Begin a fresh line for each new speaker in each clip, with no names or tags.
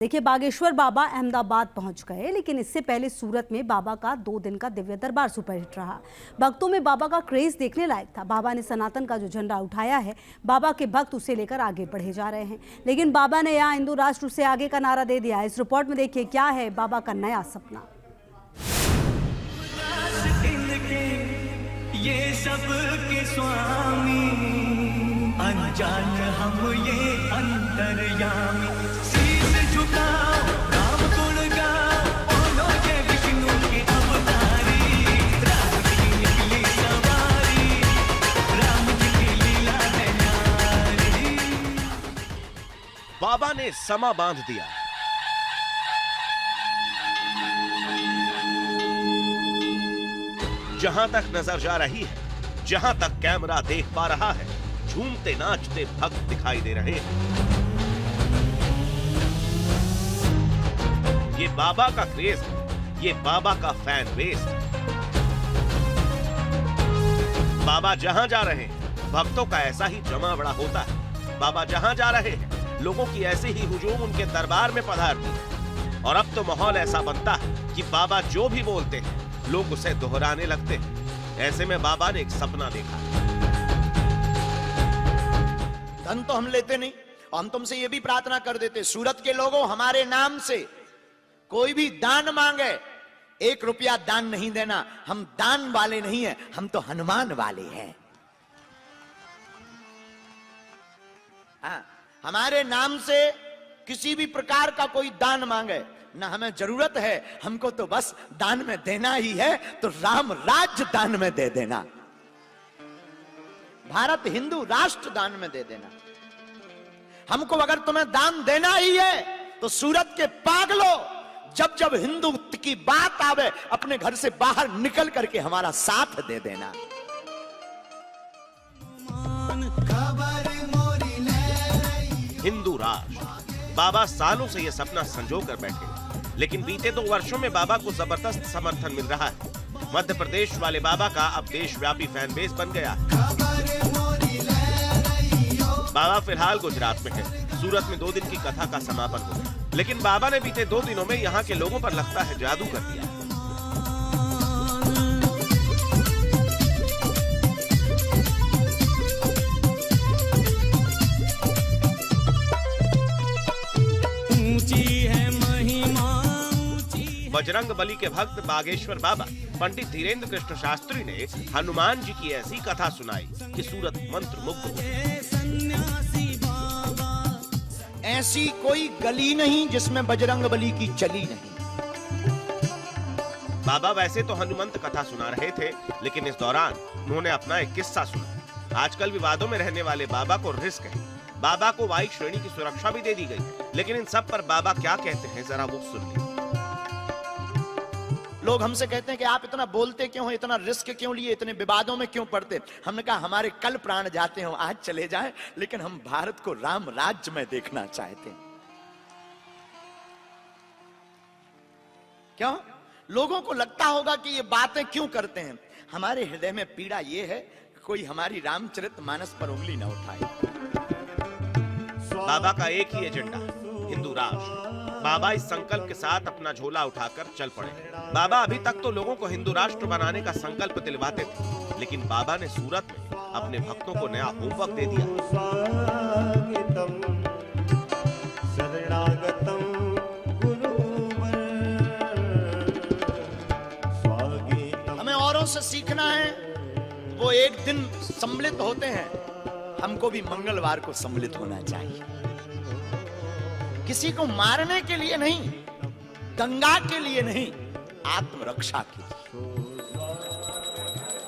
देखिए, बागेश्वर बाबा अहमदाबाद पहुंच गए, लेकिन इससे पहले सूरत में बाबा का 2 दिन का दिव्य दरबार सुपरहिट रहा। भक्तों में बाबा का क्रेज देखने लायक था। बाबा ने सनातन का जो झंडा उठाया है, बाबा के भक्त उसे लेकर आगे बढ़े जा रहे हैं। लेकिन बाबा ने यहाँ हिंदू राष्ट्र से आगे का नारा दे दिया। इस रिपोर्ट में देखिए क्या है बाबा का नया सपना।
ये सब के स्वामी अनजान हम ये अंतर्यामी, शीश झुकाओ राम गुण गाओ, बोलो जय विष्णु के अवतारी, राम की निकली सवारी, राम जी की लीला है न्यारी।
बाबा ने समा बांध दिया। जहां तक नजर जा रही है, जहां तक कैमरा देख पा रहा है, झूमते नाचते भक्त दिखाई दे रहे हैं। ये बाबा का क्रेज है, ये बाबा का फैन बेस है। बाबा जहां जा रहे हैं, भक्तों का ऐसा ही जमा बड़ा होता है। बाबा जहां जा रहे हैं, लोगों की ऐसे ही हुजूम उनके दरबार में पधारती है। और अब तो माहौल ऐसा बनता है कि बाबा जो भी बोलते हैं, लोग उसे दोहराने लगते हैं। ऐसे में बाबा ने एक सपना देखा।
धन तो हम लेते नहीं, हम तुमसे ये भी प्रार्थना कर देते, सूरत के लोगों हमारे नाम से कोई भी दान मांगे, 1 रुपया दान नहीं देना। हम दान वाले नहीं हैं, हम तो हनुमान वाले हैं। हाँ, हमारे नाम से किसी भी प्रकार का कोई दान मांगे ना, हमें जरूरत है, हमको तो बस दान में देना ही है, तो राम राज्य दान में दे देना, भारत हिंदू राष्ट्र दान में दे देना। हमको अगर तुम्हें दान देना ही है तो सूरत के पागलों, जब जब हिंदू की बात आवे, अपने घर से बाहर निकल करके हमारा साथ दे देना।
हिंदू राष्ट्र, बाबा सालों से यह सपना संजो कर बैठे, लेकिन बीते 2 वर्षों में बाबा को जबरदस्त समर्थन मिल रहा है। मध्य प्रदेश वाले बाबा का अब देशव्यापी फैन बेस बन गया है। बाबा फिलहाल गुजरात में है। सूरत में 2 दिन की कथा का समापन हो गया, लेकिन बाबा ने बीते 2 दिनों में यहाँ के लोगों पर लगता है जादू कर दिया। बजरंग बली के भक्त बागेश्वर बाबा पंडित धीरेन्द्र कृष्ण शास्त्री ने हनुमान जी की ऐसी कथा सुनाई कि सूरत मंत्र मुग्ध हो गई।
ऐसी कोई गली नहीं जिसमें बजरंग बली की चली नहीं।
बाबा वैसे तो हनुमंत कथा सुना रहे थे, लेकिन इस दौरान उन्होंने अपना एक किस्सा सुना। आजकल विवादों में रहने वाले बाबा को रिस्क है। बाबा को वायु श्रेणी की सुरक्षा भी दे दी गई है, लेकिन इन सब पर बाबा क्या कहते हैं, जरा वो सुनिए।
लोग हमसे कहते हैं कि आप इतना बोलते क्यों हो, इतना रिस्क क्यों लिए, इतने विवादों में क्यों पड़ते। हमने कहा हमारे कल प्राण जाते हो, आज चले जाएं, लेकिन हम भारत को राम राज्य में देखना चाहते हैं। क्यों? लोगों को लगता होगा कि ये बातें क्यों करते हैं। हमारे हृदय में पीड़ा ये है कि कोई हमारी रामचरितमानस पर उंगली न उठाए।
बाबा का एक ही एजेंडा, हिंदू राष्ट्र। बाबा इस संकल्प के साथ अपना झोला उठाकर चल पड़े। बाबा अभी तक तो लोगों को हिंदू राष्ट्र बनाने का संकल्प दिलवाते थे, लेकिन बाबा ने सूरत में अपने भक्तों को नया होमवर्क दे दिया।
हमें औरों से सीखना है, वो एक दिन सम्मिलित होते हैं, हमको भी मंगलवार को सम्मिलित होना चाहिए। किसी को मारने के लिए नहीं, दंगा के लिए नहीं, आत्मरक्षा के लिए।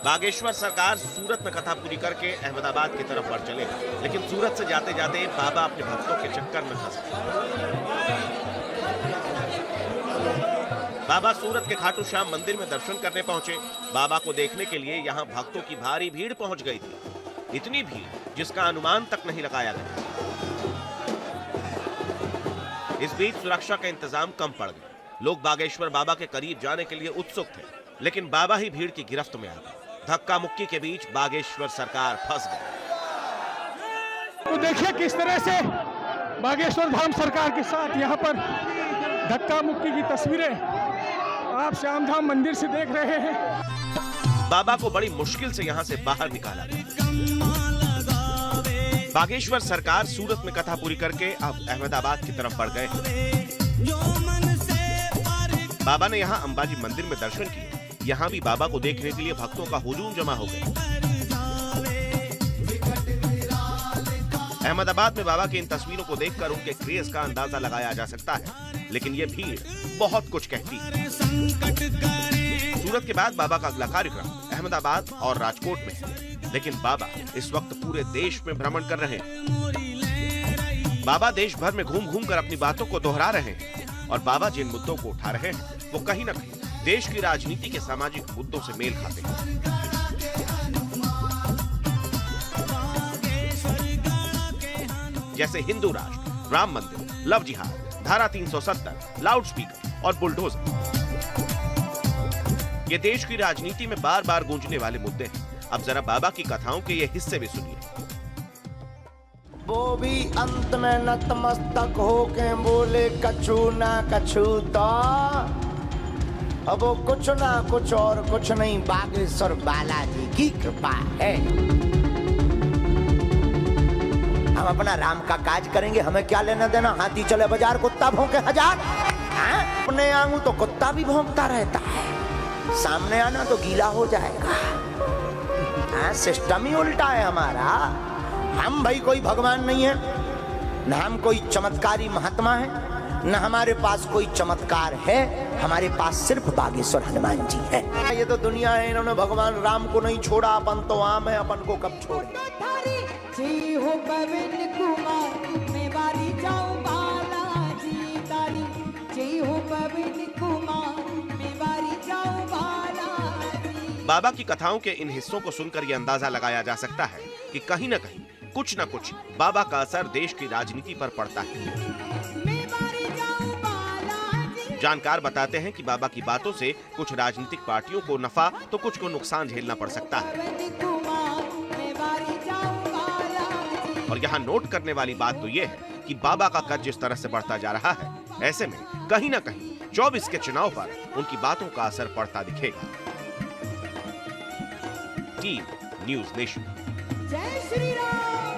बागेश्वर सरकार सूरत में कथा पूरी करके अहमदाबाद की तरफ बढ़ चले, लेकिन सूरत से जाते जाते बाबा अपने भक्तों के चक्कर में फंस गए। बाबा सूरत के खाटू श्याम मंदिर में दर्शन करने पहुंचे। बाबा को देखने के लिए यहाँ भक्तों की भारी भीड़ पहुंच गई थी। इतनी भीड़ जिसका अनुमान तक नहीं लगाया गया। इस बीच सुरक्षा का इंतजाम कम पड़ गया। लोग बागेश्वर बाबा के करीब जाने के लिए उत्सुक थे, लेकिन बाबा ही भीड़ की गिरफ्त में आ गए। धक्का मुक्की के बीच बागेश्वर सरकार फंस गई।
तो देखिए किस तरह से बागेश्वर धाम सरकार के साथ यहाँ पर धक्का मुक्की की तस्वीरें आप श्याम धाम मंदिर से देख रहे हैं।
बाबा को बड़ी मुश्किल से यहाँ से बाहर निकाला गया। बागेश्वर सरकार सूरत में कथा पूरी करके अब अहमदाबाद की तरफ बढ़ गए। बाबा ने यहाँ अंबाजी मंदिर में दर्शन किए। यहाँ भी बाबा को देखने के लिए भक्तों का हुजूम जमा हो गया। अहमदाबाद में बाबा की इन तस्वीरों को देखकर उनके क्रेज का अंदाजा लगाया जा सकता है, लेकिन ये भीड़ बहुत कुछ कहती है। सूरत के बाद बाबा का अगला कार्यक्रम अहमदाबाद और राजकोट में है, लेकिन बाबा इस वक्त पूरे देश में भ्रमण कर रहे हैं। बाबा देश भर में घूम घूम कर अपनी बातों को दोहरा रहे हैं और बाबा जिन मुद्दों को उठा रहे हैं वो कहीं न कहीं देश की राजनीति के सामाजिक मुद्दों से मेल खाते हैं। जैसे हिंदू राष्ट्र, राम मंदिर, लव जिहाद, धारा 370, लाउडस्पीकर और बुलडोजर। ये देश की राजनीति में बार बार गूंजने वाले मुद्दे हैं। अब जरा बाबा की कथाओं के ये हिस्से भी सुनिए।
वो भी अंत में नतमस्तक होके बोले कछु ना कछु, तो अब वो कुछ ना कुछ और कुछ नहीं, बागेश्वर बालाजी की कृपा है। हम अपना राम का काज करेंगे, हमें क्या लेना देना। हाथी चले बाजार, कुत्ता भौंके हजार। अपने आंगू तो कुत्ता भी भौंकता रहता है, सामने आना तो गीला हो जाएगा। सिस्टम ही उल्टा है हमारा। हम भाई कोई भगवान नहीं है, न हम कोई चमत्कारी महात्मा है, न हमारे पास कोई चमत्कार है। हमारे पास सिर्फ बागेश्वर हनुमान जी है। ये तो दुनिया है, इन्होंने भगवान राम को नहीं छोड़ा, अपन तो आम है, अपन को कब छोड़े।
हो पवन कुमार मैं बारी जाऊं बालाजी तारी, जय हो पवन कुमार मैं बारी जाऊं बालाजी।
बाबा की कथाओं के इन हिस्सों को सुनकर यह अंदाजा लगाया जा सकता है कि कहीं न कहीं कुछ न कुछ बाबा का असर देश की राजनीति पर पड़ता है। जानकार बताते हैं कि बाबा की बातों से कुछ राजनीतिक पार्टियों को नफा तो कुछ को नुकसान झेलना पड़ सकता है। और यहाँ नोट करने वाली बात तो ये है कि बाबा का कद जिस तरह से बढ़ता जा रहा है, ऐसे में कहीं न कहीं 24 के चुनाव पर उनकी बातों का असर पड़ता दिखेगा। Team news nation.
जय श्री राम।